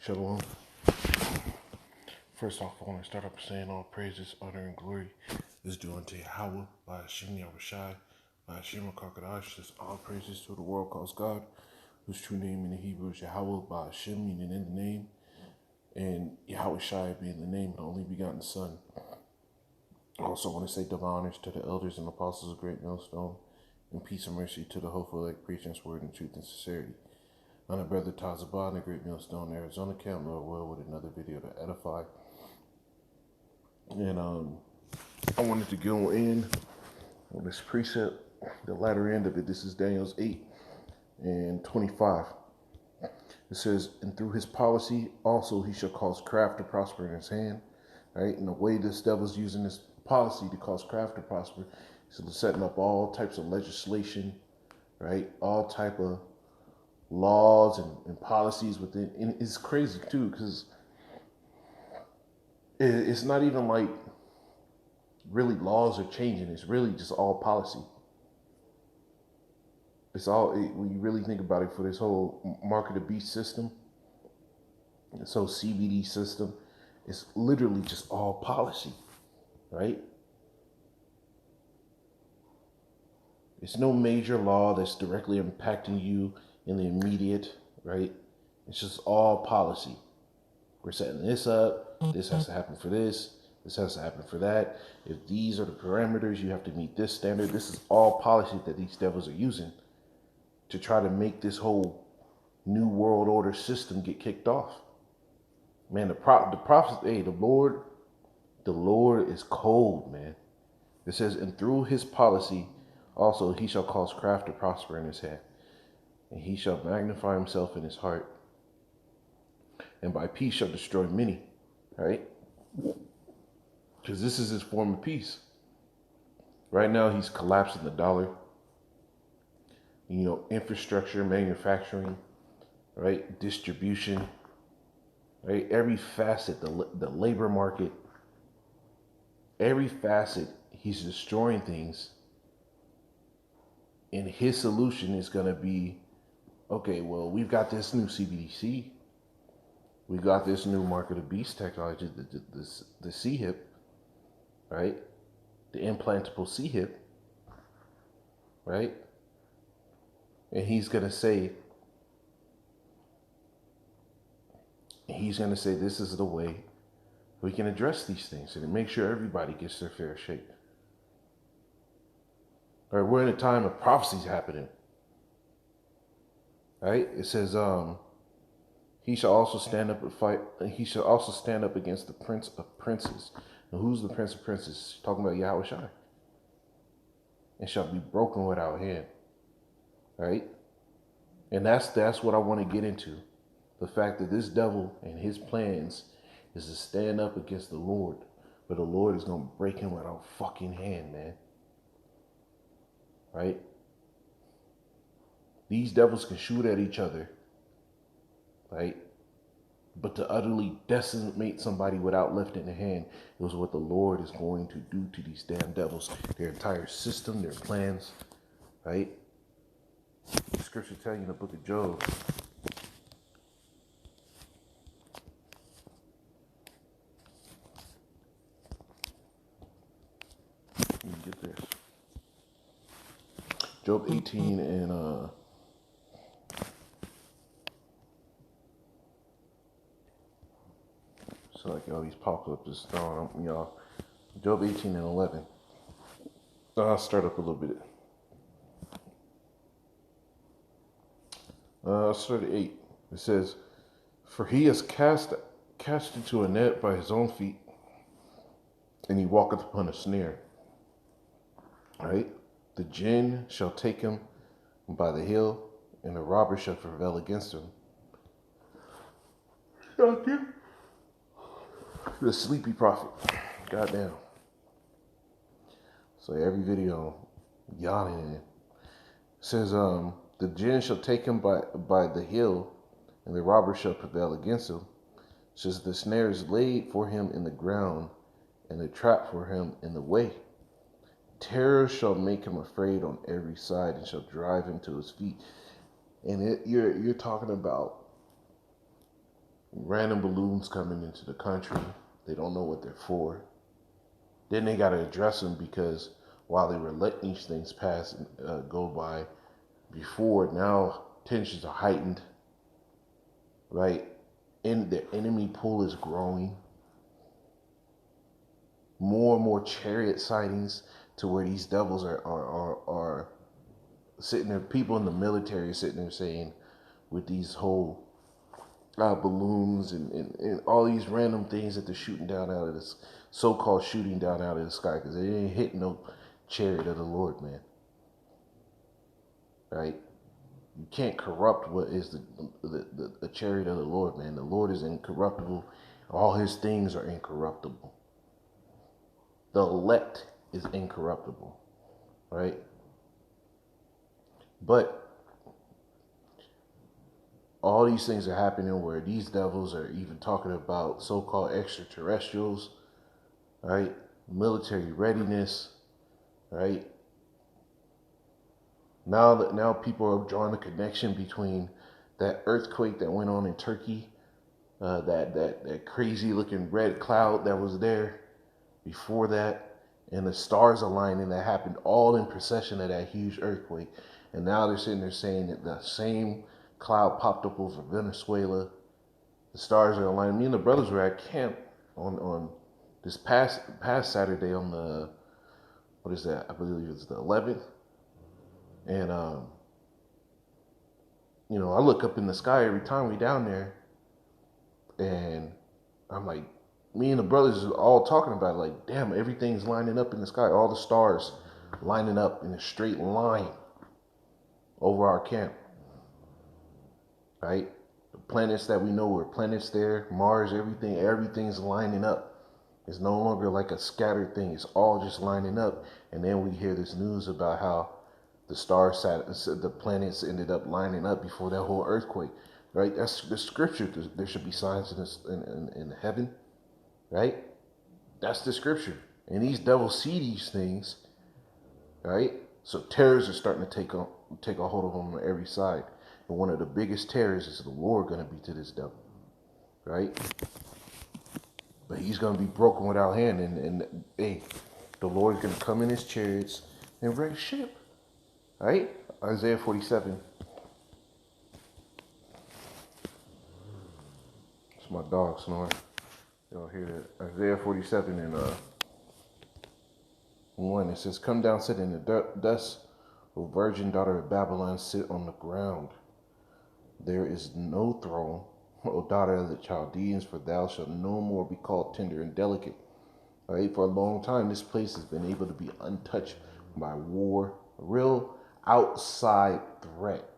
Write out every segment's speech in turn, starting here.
Shalom. First off, I want to start up saying all praises, honor, and glory is due unto Yahweh by Hashem Yahushai, by Hashem HaKadosh. Just all praises to the world calls God, whose true name in the Hebrew is Yahweh, by Hashem meaning in the name, and Yahushai being the name of the only begotten Son. I also want to say divine honors to the elders and apostles of Great Millstone, and peace and mercy to the hopeful elect preaching His word in truth and sincerity. I'm a brother Tazabah in the Great Millstone, Arizona camp, Lord will, with another video to edify. And I wanted to go in on this precept, the latter end of it. This is Daniel's 8 and 25. It says, and through his policy also he shall cause craft to prosper in his hand. Right? And the way this devil's using this policy to cause craft to prosper is setting up all types of legislation, right? All type of laws and policies within. And it's crazy too, because it's not even like really laws are changing. It's really just all policy. It's all, when you really think about it, for this whole mark of the beast system, this whole CBD system, it's literally just all policy, right? It's no major law that's directly impacting you in the immediate, right? It's just all policy. We're setting this up. This has to happen for this. This has to happen for that. If these are the parameters, you have to meet this standard. This is all policy that these devils are using to try to make this whole new world order system get kicked off. Man, the prophet, hey, the Lord is cold, man. It says, and through his policy also he shall cause craft to prosper in his hand, and he shall magnify himself in his heart, and by peace shall destroy many, right? Because this is his form of peace. Right now he's collapsing the dollar, infrastructure, manufacturing, right? Distribution, right? Every facet, the labor market, every facet, he's destroying things. And his solution is going to be, okay, well, we've got this new CBDC. We got this new mark of the beast technology, the C-hip, right? The implantable C-hip, right? And he's going to say, this is the way we can address these things and make sure everybody gets their fair shake. All right, we're in a time of prophecies happening. Right? It says, he shall also stand up and fight. He shall also stand up against the prince of princes. And who's the prince of princes? Talking about Yahushua. And shall be broken without hand. Right? And that's what I want to get into. The fact that this devil and his plans is to stand up against the Lord. But the Lord is going to break him without fucking hand, man. Right? These devils can shoot at each other, right? But to utterly decimate somebody without lifting a hand is what the Lord is going to do to these damn devils. Their entire system, their plans, right? The scripture tells you in the book of Job. Let me get this. Job 18 and so like all these pop-ups just throwing them, y'all. Job 18 and 11. I'll start up a little bit. I'll start at 8. It says, for he is cast into a net by his own feet, and he walketh upon a snare. Right? The jinn shall take him by the heel, and the robber shall prevail against him. The sleepy prophet. Goddamn. So every video, yawning. It says, the jinn shall take him by the heel, and the robber shall prevail against him. It says, the snare is laid for him in the ground, and the trap for him in the way. Terror shall make him afraid on every side, and shall drive him to his feet. And you're talking about Random balloons coming into the country. They don't know what they're for. Then they got to address them because while they were letting these things pass and go by before, now tensions are heightened, right? And the enemy pool is growing. More and more chariot sightings to where these devils are sitting there. People in the military are sitting there saying, with these whole balloons and all these random things that they're shooting down out of this so-called shooting down out of the sky, because they ain't hitting no chariot of the Lord, man. Right? You can't corrupt what is the chariot of the Lord, man. The Lord is incorruptible. All his things are incorruptible. The elect is incorruptible, right? But all these things are happening where these devils are even talking about so-called extraterrestrials, right? Military readiness, right? Now people are drawing a connection between that earthquake that went on in Turkey, that crazy looking red cloud that was there before that, and the stars aligning that happened all in procession of that huge earthquake. And now they're sitting there saying that the same cloud popped up over Venezuela. The stars are aligning. Me and the brothers were at camp on this past Saturday on the, what is that? I believe it's the 11th. And I look up in the sky every time we down there, and I'm like, me and the brothers are all talking about it, like, damn, everything's lining up in the sky. All the stars lining up in a straight line over our camp, right? The planets that we know were planets there, Mars, everything's lining up. It's no longer like a scattered thing. It's all just lining up. And then we hear this news about how the planets ended up lining up before that whole earthquake, right? That's the scripture. There should be signs in heaven, right? That's the scripture. And these devils see these things, right? So terrors are starting to take a hold of them on every side. And one of the biggest terrors is the Lord going to be to this devil, right? But he's going to be broken without hand. And hey, the Lord is going to come in his chariots and wreck ship, right? Isaiah 47. It's my dog snoring. Y'all hear that? Isaiah 47 and 1. It says, "Come down, sit in the dust, O virgin daughter of Babylon, sit on the ground. There is no throne, O daughter of the Chaldeans, for thou shalt no more be called tender and delicate." All right, for a long time, this place has been able to be untouched by war. A real outside threat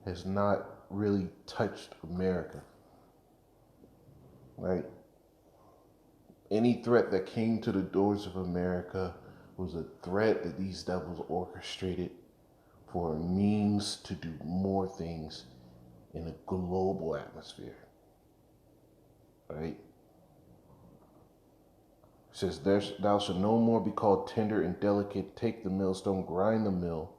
has not really touched America, right? Any threat that came to the doors of America was a threat that these devils orchestrated for a means to do more things in a global atmosphere, right? It says, "Thou shalt no more be called tender and delicate. Take the millstone, grind the mill,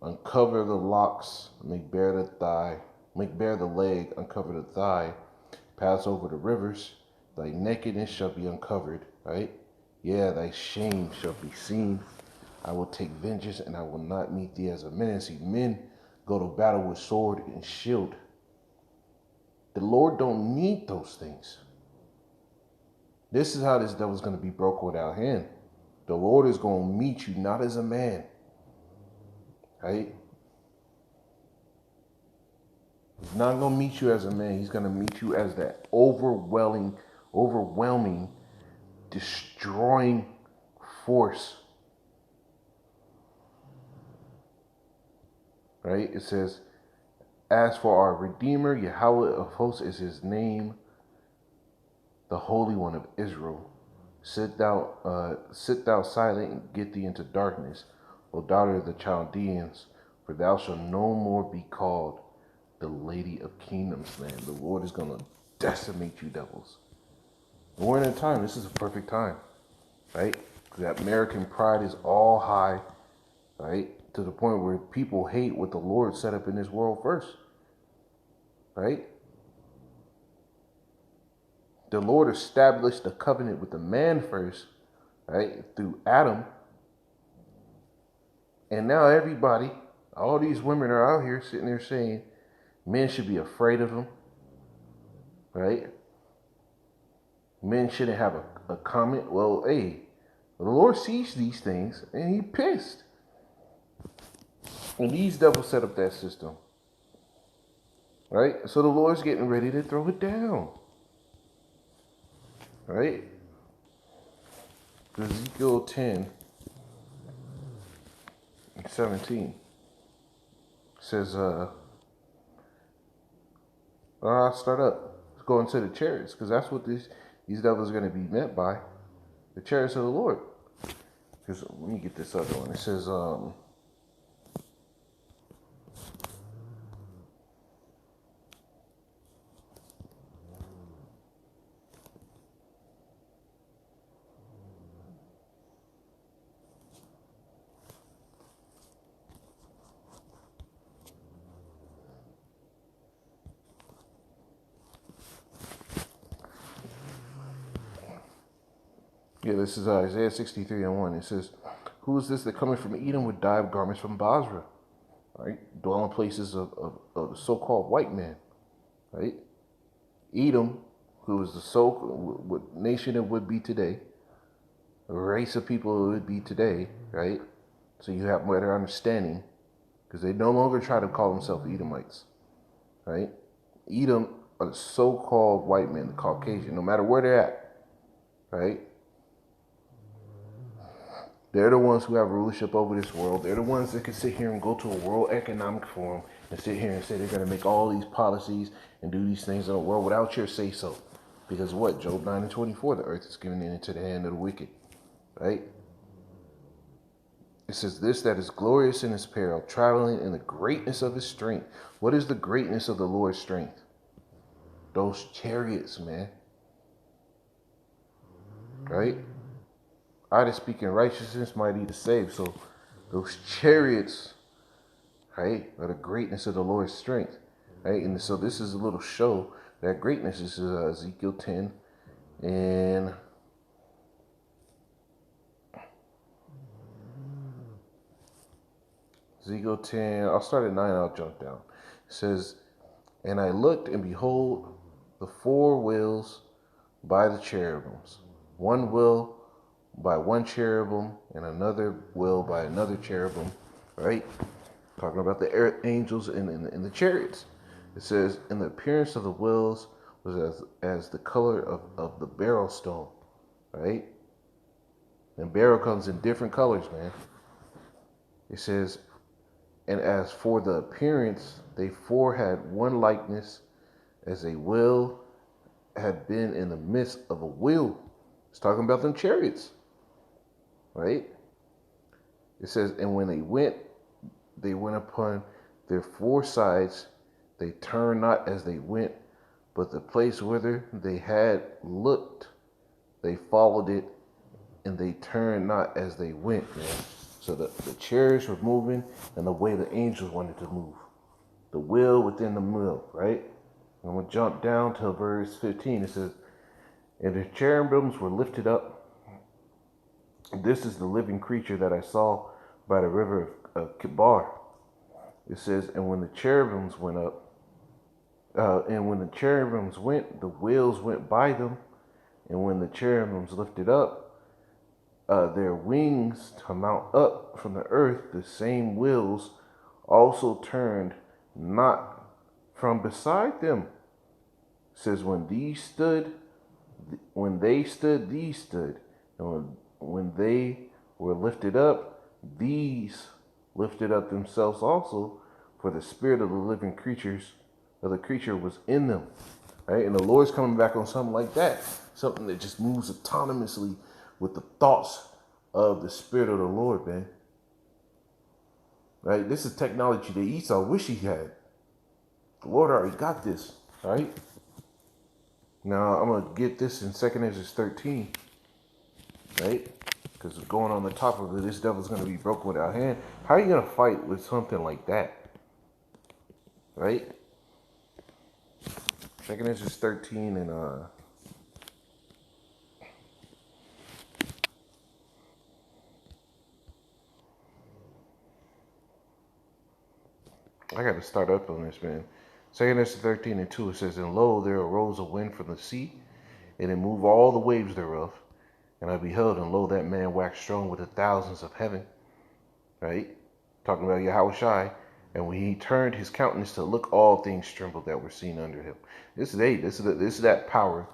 uncover the locks, make bare the leg, uncover the thigh, pass over the rivers. Thy nakedness shall be uncovered," right? "Yeah, thy shame shall be seen. I will take vengeance, and I will not meet thee as a menace." See, men go to battle with sword and shield. The Lord don't need those things. This is how this devil's going to be broken without hand. The Lord is going to meet you not as a man, right? He's not going to meet you as a man. He's going to meet you as that overwhelming, destroying force. Right? It says, "As for our Redeemer, Yahweh of hosts is his name, the Holy One of Israel. Sit thou silent and get thee into darkness, O daughter of the Chaldeans, for thou shalt no more be called the Lady of Kingdoms." Man, the Lord is going to decimate you devils. And we're in a time, this is a perfect time, right? That American pride is all high, right? To the point where people hate what the Lord set up in this world first, right? the Lord established a covenant with the man first, right, through Adam. And now everybody, all these women are out here sitting there saying men should be afraid of them, right? Men shouldn't have a comment. Well, hey, the Lord sees these things and he pissed. And these devils set up that system, right? So the Lord's getting ready to throw it down, right? Ezekiel 10:17 says, I'll start up. Let's go into the chariots, because that's what these devils are going to be met by. The chariots of the Lord. Because let me get this other one. It says, this is Isaiah 63:1. It says, who is this that cometh from Edom with dyed garments from Basra? Right? Dwelling places of the so-called white man. Right? Edom, who is the what nation it would be today, a race of people it would be today, right? So you have better understanding, because they no longer try to call themselves Edomites, right? Edom are the so-called white men, the Caucasian, no matter where they're at, right? They're the ones who have rulership over this world. They're the ones that can sit here and go to a World Economic Forum and sit here and say they're going to make all these policies and do these things in the world without your say-so. Because what? Job 9:24, the earth is given into the hand of the wicked, right? It says, this that is glorious in his peril, traveling in the greatness of his strength. What is the greatness of the Lord's strength? Those chariots, man. Right? I that speak in righteousness, mighty to save. So those chariots, right, are the greatness of the Lord's strength. Right? And so this is a little show that greatness. This is Ezekiel 10 and Ezekiel 10, I'll start at 9, I'll jump down. It says, and I looked, and behold, the 4 wheels by the cherubims, one wheel by one cherubim, and another wheel by another cherubim, right? Talking about the angels in the chariots. It says, and the appearance of the wheels was as the color of the beryl stone, right? And beryl comes in different colors, man. It says, and as for the appearance, they 4 had one likeness, as a wheel had been in the midst of a wheel. It's talking about them chariots, right? It says, and when they went upon their 4 sides. They turned not as they went, but the place whither they had looked, they followed it, and they turned not as they went, man. So the chariots were moving and the way the angels wanted to move. The will within the will, right? I'm going to jump down to verse 15. It says, and the cherubims were lifted up. This is the living creature that I saw by the river of Kibar. It says, and when the cherubims went up, and when the cherubims went, the wheels went by them. And when the cherubims lifted up their wings to mount up from the earth, the same wheels also turned not from beside them. It says, when they stood, these stood. And when they were lifted up, these lifted up themselves also, for the spirit of the living creatures of the creature was in them. Right? And the Lord's coming back on something like that. Something that just moves autonomously with the thoughts of the spirit of the Lord, man. Right? This is technology that Esau wish he had. The Lord already got this. Right? Now I'm going to get this in 2 Ezra 13. Right? Because going on the top of it, this devil's going to be broken without hand. How are you going to fight with something like that? Right? 2 Ezra 13 and I got to start up on this, man. 2 Esther 13:2, it says, And lo, there arose a wind from the sea, and it moved all the waves thereof. And I beheld, and lo, that man waxed strong with the thousands of heaven. Right? Talking about Yahweh Shai. And when he turned his countenance to look, all things trembled that were seen under him. This is that power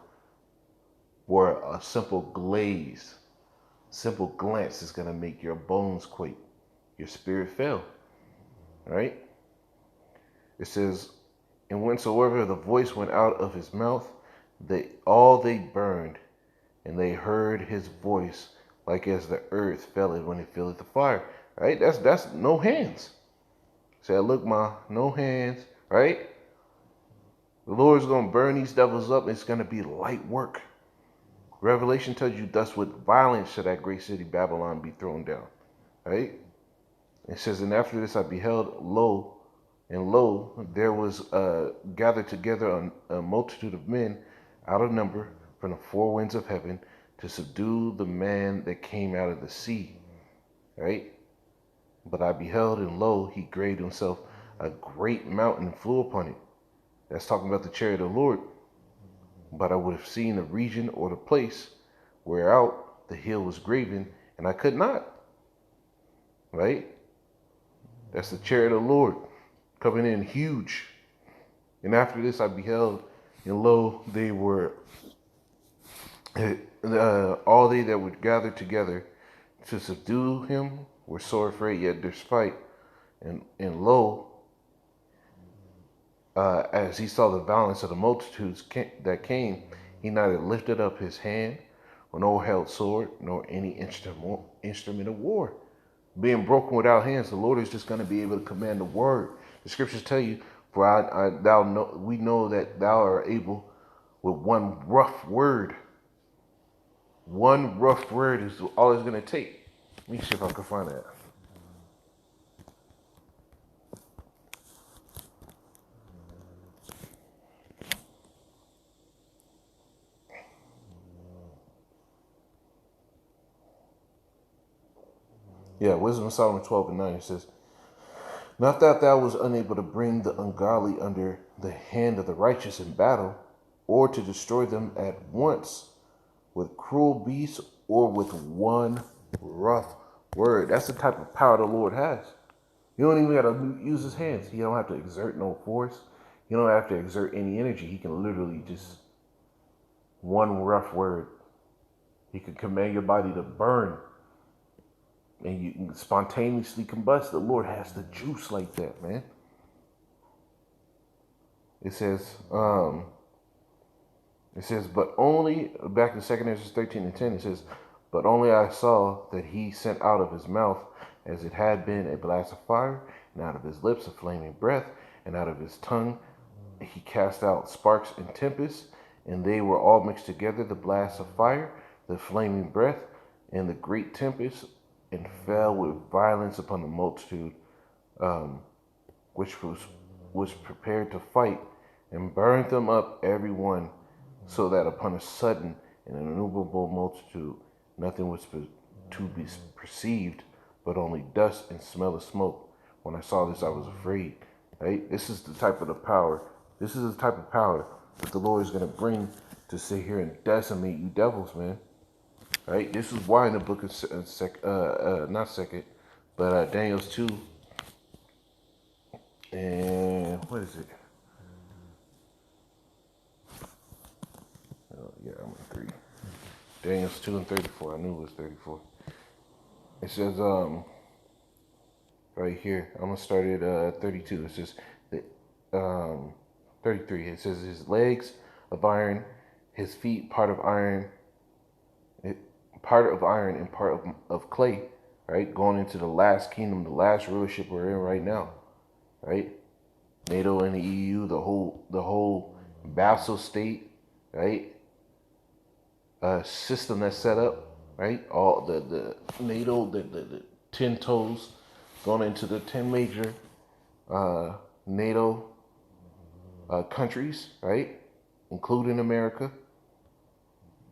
where a simple glance is going to make your bones quake, your spirit fail. Right? It says, And whensoever the voice went out of his mouth, they burned, and they heard his voice, like as the earth felleth when it filleth the fire. Right? That's no hands. Say, look, no hands. Right? The Lord's gonna burn these devils up. It's gonna be light work. Revelation tells you, thus with violence shall that great city Babylon be thrown down. Right? It says, And after this I beheld, lo, there was gathered together a multitude of men out of number from the four winds of heaven to subdue the man that came out of the sea. Right? But I beheld, and lo, he graved himself a great mountain and flew upon it. That's talking about the chariot of the Lord. But I would have seen the region or the place whereout the hill was graven, and I could not. Right? That's the chariot of the Lord coming in huge. And after this I beheld, and lo, they were all they that were gathered together to subdue him were sore afraid, yet despite. And lo, as he saw the violence of the multitudes that came, he neither lifted up his hand, nor held sword, nor any instrument of war. Being broken without hands, the Lord is just going to be able to command the word. The scriptures tell you, for we know that thou art able with one rough word. One rough word is all it's going to take. Let me see if I can find that. Yeah, Wisdom of Solomon 12:9, it says, Not that thou was unable to bring the ungodly under the hand of the righteous in battle, or to destroy them at once with cruel beasts or with one rough word. That's the type of power the Lord has. You don't even got to use his hands. He don't have to exert no force. You don't have to exert any energy. He can literally just one rough word. He can command your body to burn, and you can spontaneously combust. The Lord has the juice like that, man. It says, but only, back in 2 Ezra 13:10, it says, But only I saw that he sent out of his mouth as it had been a blast of fire, and out of his lips a flaming breath, and out of his tongue he cast out sparks and tempests, and they were all mixed together, the blast of fire, the flaming breath, and the great tempest, and fell with violence upon the multitude, which was prepared to fight, and burned them up every one, so that upon a sudden and an innumerable multitude nothing was to be perceived, but only dust and smell of smoke. When I saw this, I was afraid. Right? This is the type of power that the Lord is going to bring to sit here and decimate you devils, man. Right? This is why in the book of Daniel's 2, and what is it? Yeah, I'm in 3. Daniel's 2:34. I knew it was 34. It says, right here, I'm gonna start at 32. It says, 33. It says, his legs of iron, his feet part of iron, and part of clay. Right, going into the last kingdom, the last rulership we're in right now. Right, NATO and the EU, the whole vassal state. Right. System that's set up, right? All the NATO, the 10 toes going into the 10 major NATO countries, right? Including America,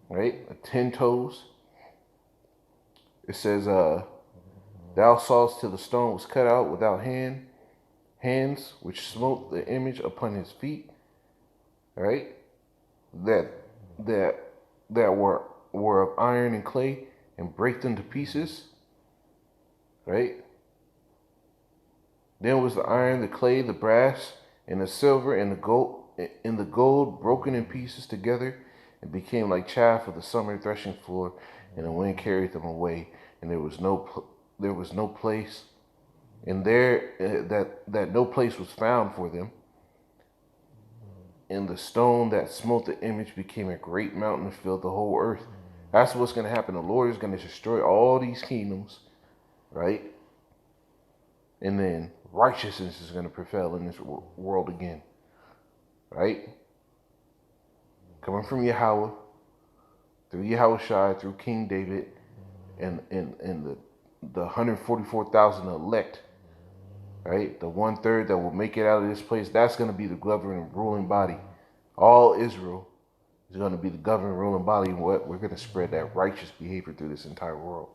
right? 10 toes. It says, thou sawest till the stone was cut out without hands which smote the image upon his feet, right? That that that were of iron and clay, and break them to pieces, right? Then was the iron, the clay, the brass, and the silver, and the gold broken in pieces together, and became like chaff of the summer threshing floor, and the wind carried them away, and there was no place, and there that no place was found for them. And the stone that smote the image became a great mountain and filled the whole earth. That's what's going to happen. The Lord is going to destroy all these kingdoms, right? And then righteousness is going to prevail in this world again, right? Coming from Yahweh, through Yahweh Shai, through King David, and the 144,000 elect, right? The 1/3 that will make it out of this place, that's going to be the governing ruling body. All Israel is going to be the governing ruling body. And what we're going to spread that righteous behavior through this entire world,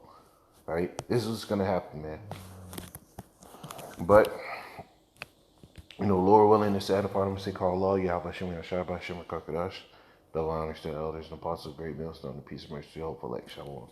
right? This is what's going to happen, man. But Lord willing, this is part of the call law, Yahweh Shem Yashai Bashem Kakadash, the honors to the elders and apostles, great millstone, the peace of mercy, hope, elect, shalom.